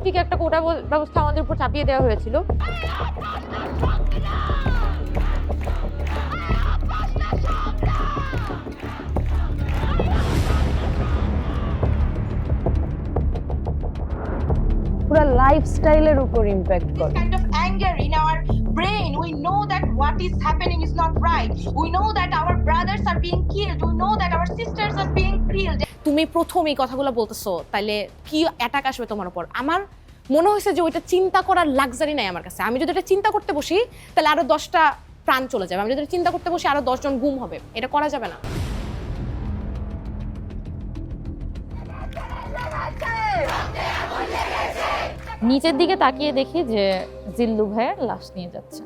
অযৌক্তিক একটা কোটা ব্যবস্থা আমাদের উপর চাপিয়ে দেওয়া হয়েছিল। পুরো লাইফস্টাইলের উপর ইমপ্যাক্ট করে। kind of anger in our brain. We know that what is happening is not right. We know that our brothers are being killed. We know that our sisters are being killed. তুমি প্রথম এই কথাগুলো বলতেছো, তাইলে কি attack আসবে তোমার উপর? আমার মনে হয়েছে যে ওইটা চিন্তা করার লাক্সারি নাই আমার কাছে। আমি যদি এটা চিন্তা করতে বসি তাহলে আরো 10টা প্রাণ চলে যাবে। আমি যদি চিন্তা করতে বসি আরো 10 জন গুম হবে। এটা করা যাবে না। নিচের দিকে তাকিয়ে দেখি যে জিল্লু ভাইয়ের লাশ নিয়ে যাচ্ছে,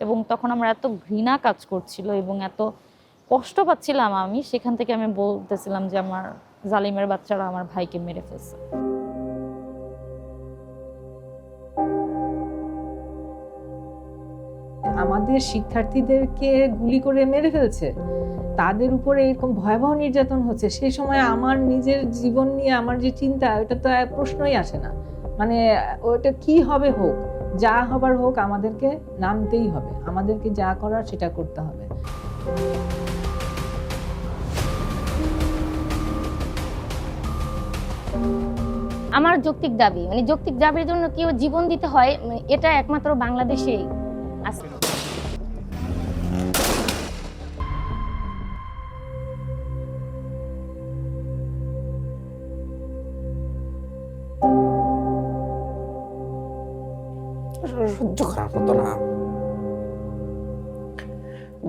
এবং তখন আমার এত ঘৃণা কাজ করছিল এবং এত কষ্ট পাচ্ছিলাম, আমি সেখান থেকে আমি বলতেছিলাম যে আমার জালিমের বাচ্চারা আমার ভাইকে মেরে ফেলছে। আমাদের শিক্ষার্থীদেরকে গুলি করে মেরে ফেলছে, তাদের উপরে এরকম ভয়াবহ নির্যাতন হচ্ছে, সেই সময় আমার নিজের জীবন নিয়ে আমার যে চিন্তা, ওটা তো প্রশ্নই আসে না। মানে ওটা কি হবে হোক, যা হবার হোক, আমাদেরকে নামতেই হবে, আমাদেরকে যা করার সেটা করতে হবে। আমার যৌক্তিক দাবি, মানে যৌক্তিক দাবির জন্য কেউ জীবন দিতে হয়, এটা একমাত্র বাংলাদেশেই আছে। সহ্য করার মতো না।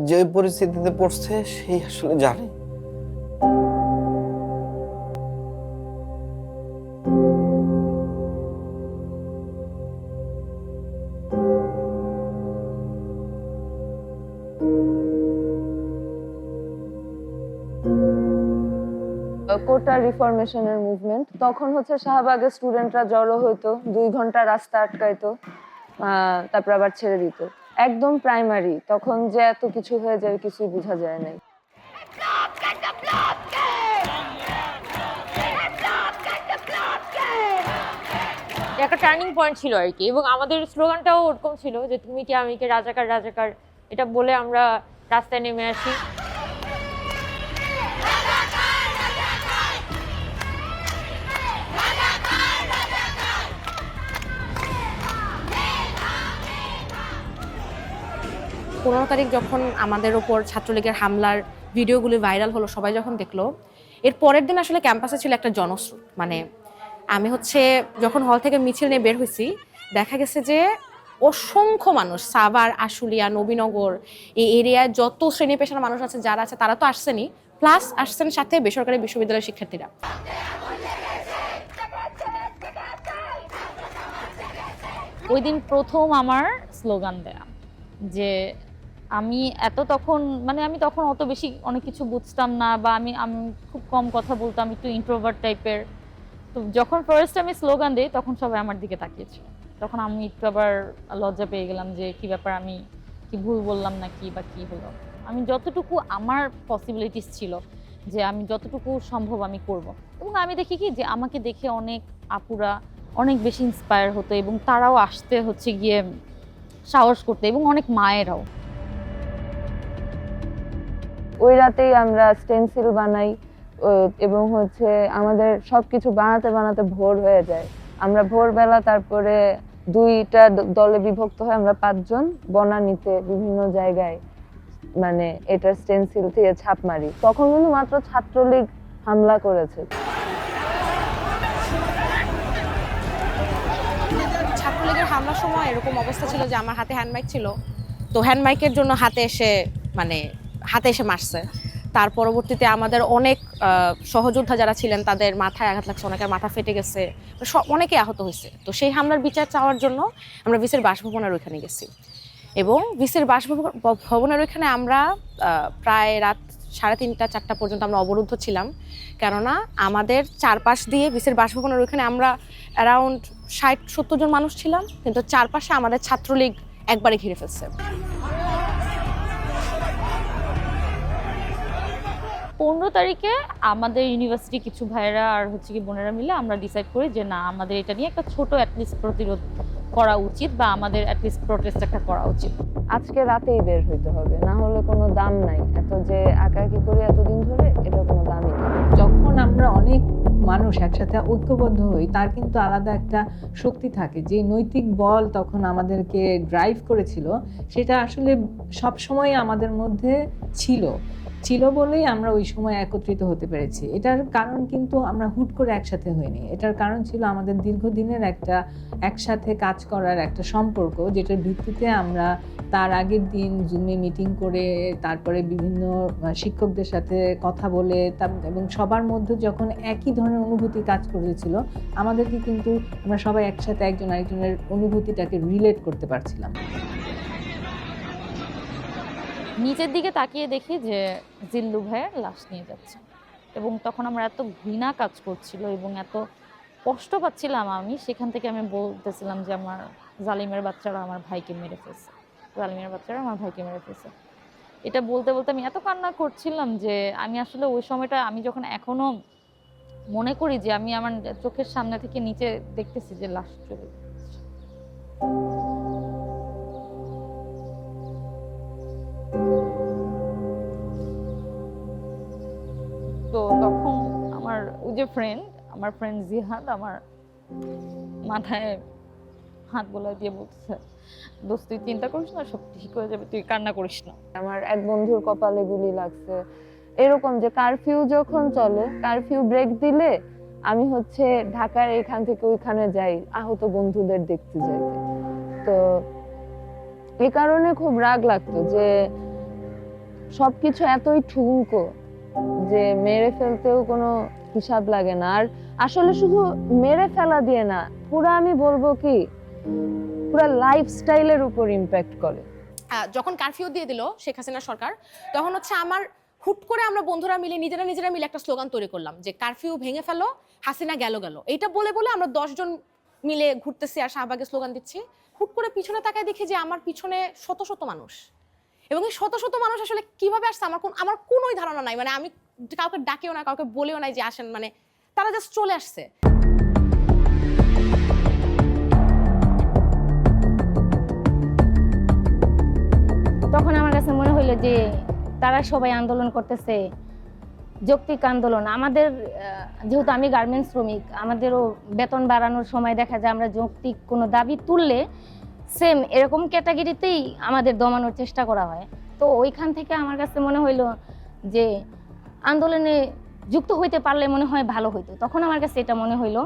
যে পরিস্থিতিতে পড়ছে সেই আসলে জানে। কোটা রিফরমেশনের মুভমেন্ট, তখন হচ্ছে শাহবাগের স্টুডেন্টরা জড়ো হইতো, 2 ঘন্টা রাস্তা আটকাইতো, তারপর আবার ছেড়ে দিত। একদম প্রাইমারি, তখন যে এত কিছু হয়ে যায় কিছুই বোঝা যায় নাই। একটা টার্নিং পয়েন্ট ছিল আর কি, এবং আমাদের স্লোগানটাও ওরকম ছিল যে তুমি কি আমি কে, রাজাকার রাজাকার, এটা বলে আমরা রাস্তায় নেমে আসি। 15 তারিখ যখন আমাদের ওপর ছাত্রলীগের হামলার ভিডিওগুলি ভাইরাল হলো, সবাই যখন দেখলো, এর পরের দিন আসলে ক্যাম্পাসে ছিল একটা জনস্রোত। মানে আমি যখন হল থেকে মিছিল নিয়ে বের হয়েছি, দেখা গেছে যে অসংখ্য মানুষ, সাভার, আশুলিয়া, নবীনগর, এই এরিয়ায় যত শ্রেণী পেশার মানুষ আছে যারা আছে তারা তো আসছেনই, প্লাস আসছেন সাথে বেসরকারি বিশ্ববিদ্যালয়ের শিক্ষার্থীরা। ওই দিন প্রথম আমার স্লোগান দেয়া, যে আমি তখন অত বেশি অনেক কিছু বুঝতাম না, বা আমি খুব কম কথা বলতাম, একটু ইন্ট্রোভার্ট টাইপের। তো যখন ফার্স্ট আমি স্লোগান দিই তখন সবাই আমার দিকে তাকিয়েছিল। তখন আমি একটু আবার লজ্জা পেয়ে গেলাম যে কি ব্যাপার, আমি কি ভুল বললাম নাকি বা কি হলো। আমি যতটুকু আমার পসিবিলিটিস ছিল যে আমি যতটুকু সম্ভব আমি করব, এবং আমি দেখি কি যে আমাকে দেখে অনেক আপুরা অনেক বেশি ইন্সপায়ার হতো, এবং তারাও আসতে গিয়ে সাহস করতে, এবং অনেক মায়েরাও। ওই রাতেই আমরা স্টেনসিল বানাই, এবং আমাদের সবকিছু বানাতে বানাতে ভোর হয়ে যায়। আমরা ভোরবেলা তারপরে 2টা দলে বিভক্ত হয়ে আমরা 5 জন বনানীতে বিভিন্ন জায়গায় মানে এটা স্টেনসিল দিয়ে ছাপ মারি। তখন কিন্তু মাত্র ছাত্রলীগ হামলা করেছে। ছাত্রলীগের হামলার সময় এরকম অবস্থা ছিল যে আমার হাতে হ্যান্ড মাইক ছিল, তো হ্যান্ড মাইকের জন্য হাতে এসে মারছে। তার পরবর্তীতে আমাদের অনেক সহযোদ্ধা যারা ছিলেন তাদের মাথায় আঘাত লাগছে, অনেকের মাথা ফেটে গেছে, অনেকে আহত হয়েছে। তো সেই হামলার বিচার চাওয়ার জন্য আমরা ভিসির বাসভবনের ওইখানে গেছি, এবং ভিসির বাসভবনের ওইখানে আমরা প্রায় রাত 3:30-4টা পর্যন্ত আমরা অবরুদ্ধ ছিলাম। কেননা আমাদের চারপাশ দিয়ে ভিসির বাসভবনের ওইখানে আমরা অ্যারাউন্ড 60-70 জন মানুষ ছিলাম, কিন্তু চারপাশে আমাদের ছাত্রলীগ একবারে ঘিরে ফেলছে। 15 তারিখে আমাদের ইউনিভার্সিটি কিছু ভাইয়েরা আর হচ্ছে কি বোনেরা মিলে আমরা ডিসাইড করি যে না, আমাদের এটা নিয়ে একটা ছোট অ্যাটলিস্ট প্রতিরোধ করা উচিত বা আমাদের অ্যাটলিস্ট প্রোটেস্ট একটা করা উচিত। আজকে রাতেই বের হইতে হবে, না হলে কোনো দাম নাই। এত যে একাকি করি এতদিন ধরে, এটা কোনো দামই নেই। যখন আমরা অনেক মানুষ একসাথে ঐক্যবদ্ধ হই, তার কিন্তু আলাদা একটা শক্তি থাকে। যে নৈতিক বল তখন আমাদেরকে ড্রাইভ করেছিল, সেটা আসলে সব সময় আমাদের মধ্যে ছিল বলেই আমরা ওই সময় একত্রিত হতে পেরেছি। এটার কারণ কিন্তু আমরা হুট করে একসাথে হইনি, এটার কারণ ছিল আমাদের দীর্ঘদিনের একটা একসাথে কাজ করার একটা সম্পর্ক, যেটার ভিত্তিতে আমরা তার আগের দিন জুমে মিটিং করে, তারপরে বিভিন্ন শিক্ষকদের সাথে কথা বলে, এবং সবার মধ্যে যখন একই ধরনের অনুভূতি কাজ করেছিল, আমাদেরকে কিন্তু আমরা সবাই একসাথে একজন আরেকজনের অনুভূতিটাকে রিলেট করতে পারছিলাম। নিচের দিকে তাকিয়ে দেখি যে জিল্লু ভাইয়ের লাশ নিয়ে যাচ্ছে, এবং তখন আমার এত ঘৃণা কাজ করছিল এবং এত কষ্ট পাচ্ছিলাম আমি। সেখান থেকে আমি বলতেছিলাম যে আমার জালিমের বাচ্চারা আমার ভাইকে মেরে ফেলছে, জালিমের বাচ্চারা আমার ভাইকে মেরে ফেলছে। এটা বলতে বলতে আমি এত কান্না করছিলাম যে আমি আসলে ওই সময়টা, আমি যখন এখনো মনে করি যে আমি আমার চোখের সামনে থেকে নিচে দেখতেছি যে লাশ চলে যাচ্ছে। তো তখন আমার ওই যে আমার ফ্রেন্ড জিহাদ আমার মাথায় হাত বোলা দিয়ে বলছে, দোস্ত তুই চিন্তা করিস না, সব ঠিক হয়ে যাবে, তুই কান্না করিস না। আমার এক বন্ধুর কপালে গুলি লাগছে, এরকম যে কারফিউ যখন চলে, কারফিউ ব্রেক দিলে আমি হচ্ছে ঢাকার এখান থেকে ওইখানে যাই আহত বন্ধুদের দেখতে যাইতে। তো এই কারণে খুব রাগ লাগতো যে সবকিছু এতই ঠুনকো যে মেরে ফেলতেও কোনো হিসাব লাগে না। আর আসলে শুধু মেরে ফেলা দিয়ে না, পুরো আমি বলবো কি পুরো লাইফস্টাইলের উপর ইম্প্যাক্ট করে। যখন কারফিউ দিয়ে দিল শেখ হাসিনা সরকার, তখন হচ্ছে আমার হুট করে আমরা বন্ধুরা মিলে নিজেরা মিলে একটা স্লোগান তৈরি করলাম যে কারফিউ ভেঙে ফেলো, হাসিনা গেল। এইটা বলে আমরা 10 জন মিলে ঘুরতেছি আর শাহবাগে স্লোগান দিচ্ছি। হুট করে পিছনে তাকায় দেখি যে আমার পিছনে শত শত মানুষ, এবং এই শত শত মানুষ আসলে কিভাবে আসছে আমার কোনোই ধারণা নাই। মানে আমি কাউকে ডাকেও না, কাউকে বলেও নাই যে আসেন, মানে তারা জাস্ট চলে আসছে। তখন আমার কাছে মনে হইলো যে তারা সবাই আন্দোলন করতেছে, যৌক্তিক আন্দোলন। আমাদের যেহেতু আমি গার্মেন্টস শ্রমিক, আমাদেরও বেতন বাড়ানোর সময় দেখা যায় আমরা যৌক্তিক কোনো দাবি তুললে সেম এরকম ক্যাটাগরিতেই আমাদের দমানোর চেষ্টা করা হয়। তো ওইখান থেকে আমার কাছে মনে হইলো যে আন্দোলনে যুক্ত হইতে পারলে মনে হয় ভালো হইতো। তখন আমার কাছে এটা মনে হইলো।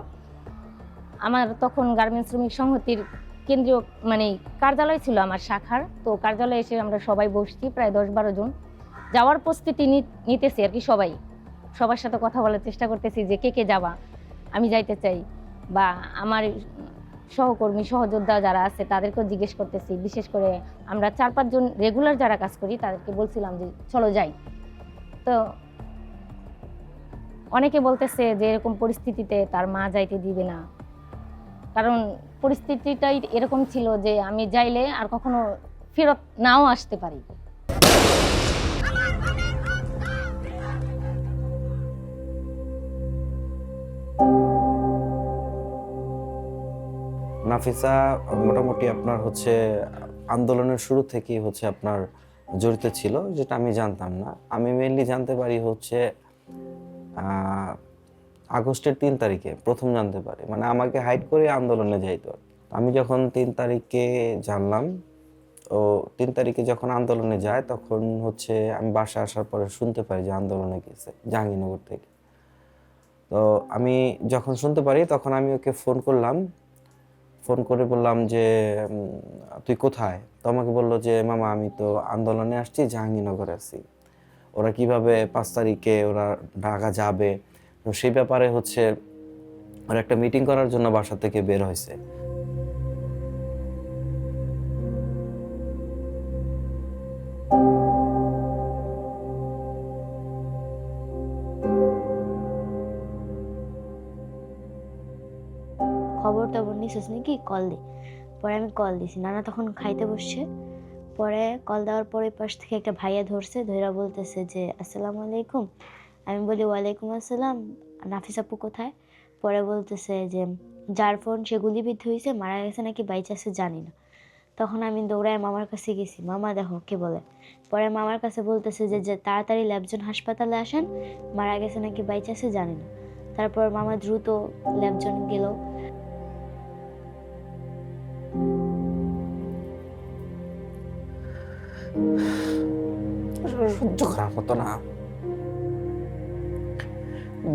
আমার তখন গার্মেন্টস শ্রমিক সংহতির কেন্দ্রীয় মানে কার্যালয় ছিল আমার শাখার, তো কার্যালয়ে এসে আমরা সবাই বসছি, প্রায় 10-12 জন যাওয়ার প্রস্তুতি নিতেছি আর কি। সবার সাথে কথা বলার চেষ্টা করতেছি যে কে যাবা, আমি যাইতে চাই, বা আমার সহকর্মী সহযোদ্ধা যারা আছে তাদেরকেও জিজ্ঞেস করতেছি। বিশেষ করে আমরা 4-5 জন রেগুলার যারা কাজ করি তাদেরকে বলছিলাম যে চলো যাই। তো অনেকে বলতেছে যে এরকম পরিস্থিতিতে তার মা যাইতে দিবে না, কারণ পরিস্থিতিটাই এরকম ছিল যে আমি যাইলে আর কখনো ফেরত নাও আসতে পারি। নাফিসা মোটামুটি আপনার হচ্ছে আন্দোলনের শুরু থেকেই হচ্ছে আপনার জড়িত ছিল, যেটা আমি জানতাম না। আমি মেইনলি জানতে পারি হচ্ছে আগস্টের 3 তারিখে প্রথম জানতে পারি, মানে আমাকে হাইড করে আন্দোলনে যাইতো। আমি যখন 3 তারিখে জানলাম, ও 3 তারিখে যখন আন্দোলনে যায়, তখন হচ্ছে আমি বাসায় আসার পরে শুনতে পাই যে আন্দোলনে গেছে জাহাঙ্গীরনগর থেকে। তো আমি যখন শুনতে পারি তখন আমি ওকে ফোন করলাম, ফোন করে বললাম যে তুই কোথায়? তো আমাকে বললো যে মামা আমি তো আন্দোলনে আসছি, জাহাঙ্গীরনগরে আছি। ওরা কিভাবে 5 তারিখে ওরা ঢাকা যাবে, তো সেই ব্যাপারে হচ্ছে ওরা একটা মিটিং করার জন্য বাসা থেকে বের হয়েছে। খবরটা নিছিস নাকি, কল দে। পরে আমি কল দিছি, নানা তখন খাইতে বসছে। পরে কল দেওয়ার পরে পাশ থেকে একটা ভাইয়া ধরছে, ধইরা বলতেছে যে আসসালামু আলাইকুম, আমি বলি ওয়ালাইকুম আসসালাম, নাফিস আপু কোথায়? পরে বলতেছে যে যার ফোন সে গুলিবিদ্ধ হয়েছে, মারা গেছে নাকি বাইচে আছে জানি না। তখন আমি দৌড়ায় মামার কাছে গেছি, মামা দেখো কে বলে। পরে মামার কাছে বলতেছে যে তাড়াতাড়ি ল্যাবজন হাসপাতালে আসেন, মারা গেছে নাকি বাইচে আছে জানি না। তারপর মামা দ্রুত ল্যাবজন গেল। সহ্য করার মতো না,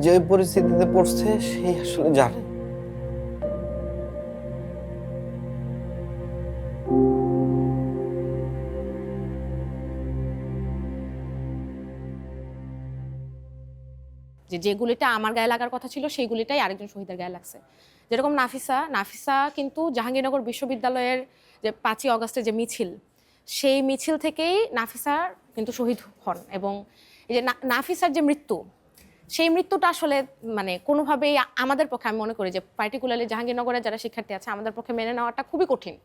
যে পরিস্থিতিতে পড়ছে সেই আসলে জানে। যে গুলিটা আমার গায়ে লাগার কথা ছিল সেই গুলিটাই আরেকজন শহীদের গায়ে লাগছে। যেরকম নাফিসা কিন্তু জাহাঙ্গীরনগর বিশ্ববিদ্যালয়ের যে 5ই অগস্টের যে মিছিল, সেই মিছিল থেকেই নাফিসা কিন্তু শহীদ হন। এবং এই যে নাফিসার যে মৃত্যু, সেই মৃত্যুটা আসলে মানে কোনোভাবেই আমাদের পক্ষে, আমি মনে করি যে পার্টিকুলারলি জাহাঙ্গীরনগরের যারা শিক্ষার্থী আছে আমাদের পক্ষে মেনে নেওয়াটা খুবই কঠিন।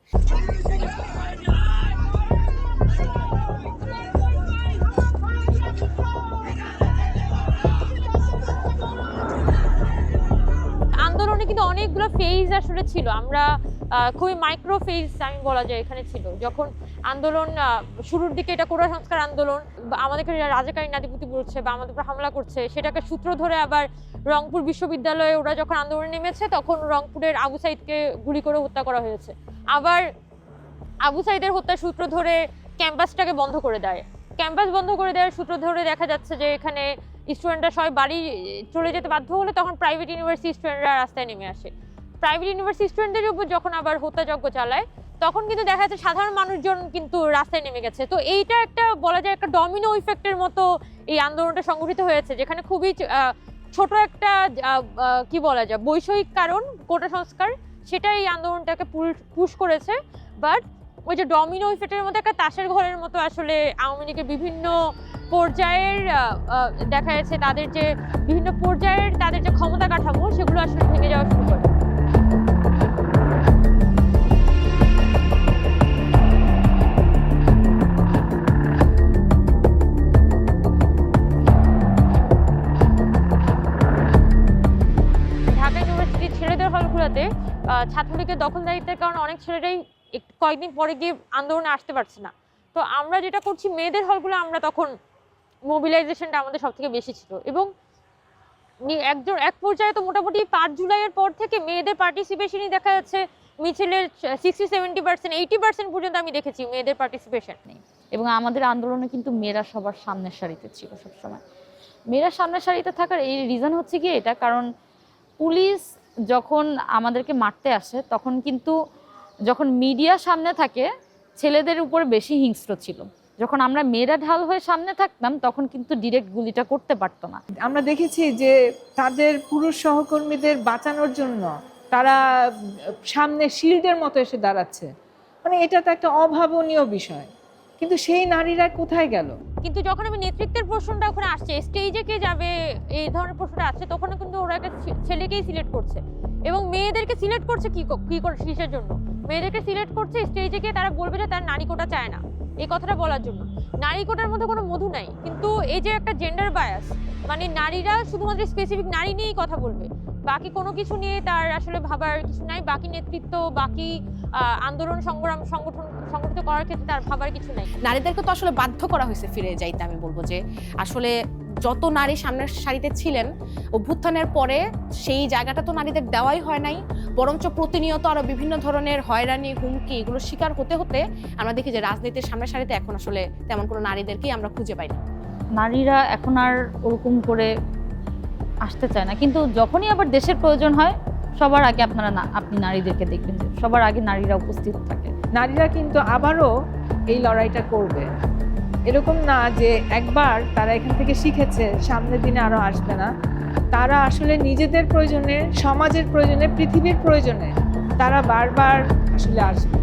আন্দোলনে কিন্তু অনেকগুলো ফেজ আসলে ছিল, আমরা খুবই মাইক্রো ফেজ আমি বলা যায় এখানে ছিল। যখন আন্দোলন শুরুর দিকে এটা কোটা সংস্কার আন্দোলন, আমাদেরকে রাজাকারী নাতিপুতি বলছে বা আমাদের উপর হামলা করছে, সেটাকে সূত্র ধরে আবার রংপুর বিশ্ববিদ্যালয়ে ওরা যখন আন্দোলনে নেমেছে তখন রংপুরের আবু সাইদকে গুলি করে হত্যা করা হয়েছে। আবার আবু সাইদের হত্যার সূত্র ধরে ক্যাম্পাসটাকে বন্ধ করে দেয়। ক্যাম্পাস বন্ধ করে দেওয়ার সূত্র ধরে দেখা যাচ্ছে যে এখানে স্টুডেন্টরা সবাই বাড়ি চলে যেতে বাধ্য হলে তখন প্রাইভেট ইউনিভার্সিটি স্টুডেন্টরা রাস্তায় নেমে আসে। প্রাইভেট ইউনিভার্সিটি স্টুডেন্টদের উপর যখন আবার হত্যাযজ্ঞ চালায় তখন কিন্তু দেখা যাচ্ছে সাধারণ মানুষজন কিন্তু রাস্তায় নেমে গেছে। তো এইটা একটা বলা যায় একটা ডমিনো ইফেক্টের মতো এই আন্দোলনটা সংগঠিত হয়েছে, যেখানে খুবই ছোট একটা কি বলা যায় বৈষয়িক কারণ কোটা সংস্কার, সেটা এই আন্দোলনটাকে পুশ করেছে। বাট ওই যে ডমিনো ইফেক্টের মধ্যে একটা তাসের ঘরের মতো আসলে আওয়ামী লীগের বিভিন্ন পর্যায়ের দেখা যাচ্ছে তাদের যে বিভিন্ন পর্যায়ের তাদের যে ক্ষমতা কাঠামো সেগুলো আসলে ভেঙে যাওয়া শুরু করে। ঢাকা ইউনিভার্সিটির ছেলেদের হলগুলোতে ছাত্রলীগের দখলদারিত্বের কারণে অনেক ছেলেরাই কয়েকদিন পরে গিয়ে আন্দোলনে আসতে পারছে না। তো আমরা যেটা করছি মেয়েদের হলগুলো, আমরা তখন মোবিলাইজেশনটা আমাদের সব থেকে বেশি ছিল এবং এক পর্যায়ে তো মোটামুটি 5 জুলাইয়ের পর থেকে মেয়েদের পার্টিসিপেশনই দেখা যাচ্ছে মিছিলের 60-70%, 80% পর্যন্ত আমি দেখেছি মেয়েদের পার্টিসিপেশন নেই। এবং আমাদের আন্দোলনে কিন্তু মেয়েরা সবার সামনের সারিতে ছিল সবসময়। মেয়েরা সামনের সারিতে থাকার এই রিজন হচ্ছে কি এটা, কারণ পুলিশ যখন আমাদেরকে মারতে আসে তখন কিন্তু যখন মিডিয়া সামনে থাকে ছেলেদের উপরে বেশি হিংস্র ছিল। যখন আমরা মেয়েরা ঢাল হয়ে সামনে থাকতাম তখন কিন্তু ডিরেক্ট গুলিটা করতে পারতো না। আমরা দেখেছি যে তাদের পুরুষ সহকর্মীদের বাঁচানোর জন্য তারা সামনে শিল্ডের মতো এসে দাঁড়াচ্ছে, মানে এটা তো একটা অভাবনীয় বিষয়। কিন্তু সেই নারীরা কোথায় গেল? কিন্তু যখন আমি নেতৃত্বের প্রশ্নটা ওখানে আসছে, স্টেজে কে যাবে এই ধরনের প্রশ্নটা আসছে, তখন কিন্তু ওরা একটা ছেলেকেই সিলেক্ট করছে এবং মেয়েদেরকে সিলেক্ট করছে কি করে কিসের জন্য? মেয়েদেরকে সিলেক্ট করছে স্টেজে গিয়ে তারা বলবে যে তার নারী কোটা চায় না, এই কথাটা বলার জন্য। নারী কোটার মধ্যে কোনো মধু নাই, কিন্তু এই যে একটা জেন্ডার বায়াস, মানে নারীরা শুধুমাত্র স্পেসিফিক নারী নিয়েই কথা বলবে, বাকি কোনো কিছু নিয়ে তার আসলে ভাবার কিছু নাই। বাকি নেতৃত্ব, বাকি আন্দোলন সংগঠিত করার ক্ষেত্রে তার ভাবার কিছু নাই। নারীদেরকে তো আসলে বাধ্য করা হয়েছে ফিরে যাইতে। আমি বলবো যে আসলে যত নারী সামনের সারিতে ছিলেন অভ্যুত্থানের পরে সেই জায়গাটা তো নারীদের দেওয়াই হয় নাই, বরঞ্চ প্রতিনিয়ত আরো বিভিন্ন ধরনের হয়রানি, হুমকি এগুলোর শিকার হতে হতে আমরা দেখি যে রাজনীতির সামনের সারিতে এখন আসলে তেমন কোনো নারীদেরকেই আমরা খুঁজে পাই না। নারীরা এখন আর ওরকম করে আসতে চায় না, কিন্তু যখনই আবার দেশের প্রয়োজন হয় সবার আগে আপনি নারীদেরকে দেখবেন যে সবার আগে নারীরা উপস্থিত থাকে। নারীরা কিন্তু আবারও এই লড়াইটা করবে, এরকম না যে একবার তারা এখান থেকে শিখেছে সামনের দিনে আরো আসবে না। তারা আসলে নিজেদের প্রয়োজনে, সমাজের প্রয়োজনে, পৃথিবীর প্রয়োজনে তারা বারবার আসলে আসবে।